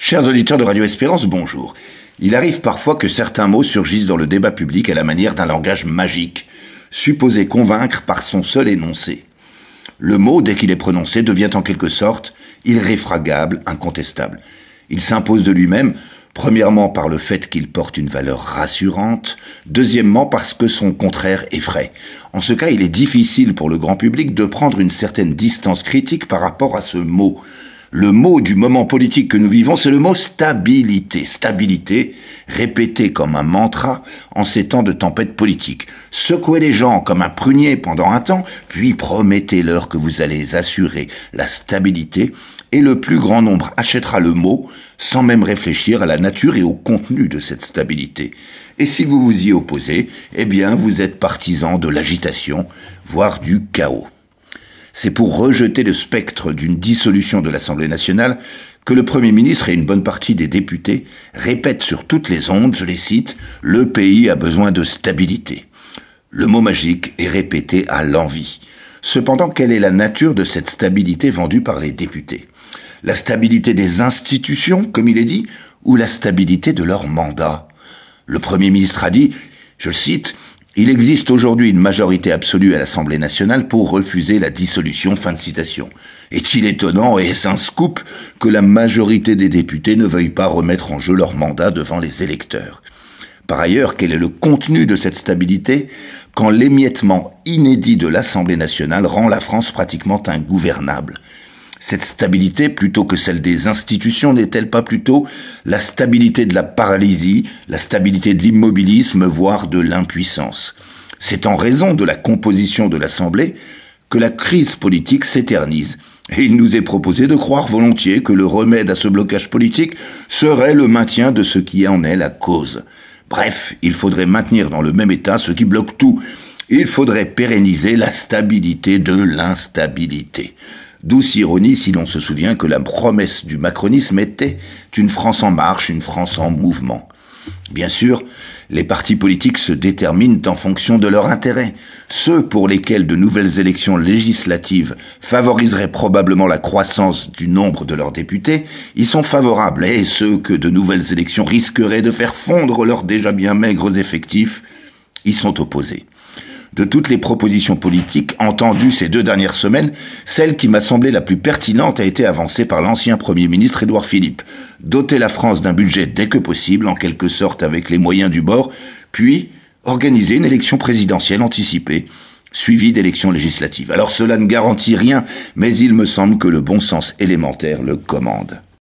Chers auditeurs de Radio Espérance, bonjour. Il arrive parfois que certains mots surgissent dans le débat public à la manière d'un langage magique, supposé convaincre par son seul énoncé. Le mot, dès qu'il est prononcé, devient en quelque sorte irréfragable, incontestable. Il s'impose de lui-même, premièrement par le fait qu'il porte une valeur rassurante, deuxièmement parce que son contraire effraie. En ce cas, il est difficile pour le grand public de prendre une certaine distance critique par rapport à ce mot. Le mot du moment politique que nous vivons, c'est le mot stabilité. Stabilité, répété comme un mantra en ces temps de tempête politique. Secouez les gens comme un prunier pendant un temps, puis promettez-leur que vous allez assurer la stabilité, et le plus grand nombre achètera le mot sans même réfléchir à la nature et au contenu de cette stabilité. Et si vous vous y opposez, eh bien vous êtes partisan de l'agitation, voire du chaos. C'est pour rejeter le spectre d'une dissolution de l'Assemblée nationale que le Premier ministre et une bonne partie des députés répètent sur toutes les ondes, je les cite, « Le pays a besoin de stabilité ». Le mot magique est répété à l'envi. Cependant, quelle est la nature de cette stabilité vendue par les députés ? La stabilité des institutions, comme il est dit, ou la stabilité de leur mandat ? Le Premier ministre a dit, je le cite, « Il existe aujourd'hui une majorité absolue à l'Assemblée nationale pour refuser la dissolution. » Fin de citation. Est-il étonnant, et est-ce un scoop, que la majorité des députés ne veuille pas remettre en jeu leur mandat devant les électeurs ? Par ailleurs, quel est le contenu de cette stabilité quand l'émiettement inédit de l'Assemblée nationale rend la France pratiquement ingouvernable ? Cette stabilité, plutôt que celle des institutions, n'est-elle pas plutôt la stabilité de la paralysie, la stabilité de l'immobilisme, voire de l'impuissance ? C'est en raison de la composition de l'Assemblée que la crise politique s'éternise. Et il nous est proposé de croire volontiers que le remède à ce blocage politique serait le maintien de ce qui en est la cause. Bref, il faudrait maintenir dans le même état ce qui bloque tout. Il faudrait pérenniser la stabilité de l'instabilité. Douce ironie si l'on se souvient que la promesse du macronisme était une France en marche, une France en mouvement. Bien sûr, les partis politiques se déterminent en fonction de leurs intérêts. Ceux pour lesquels de nouvelles élections législatives favoriseraient probablement la croissance du nombre de leurs députés, y sont favorables, et ceux que de nouvelles élections risqueraient de faire fondre leurs déjà bien maigres effectifs, y sont opposés. De toutes les propositions politiques entendues ces 2 dernières semaines, celle qui m'a semblé la plus pertinente a été avancée par l'ancien Premier ministre Édouard Philippe. Doter la France d'un budget dès que possible, en quelque sorte avec les moyens du bord, puis organiser une élection présidentielle anticipée, suivie d'élections législatives. Alors cela ne garantit rien, mais il me semble que le bon sens élémentaire le commande.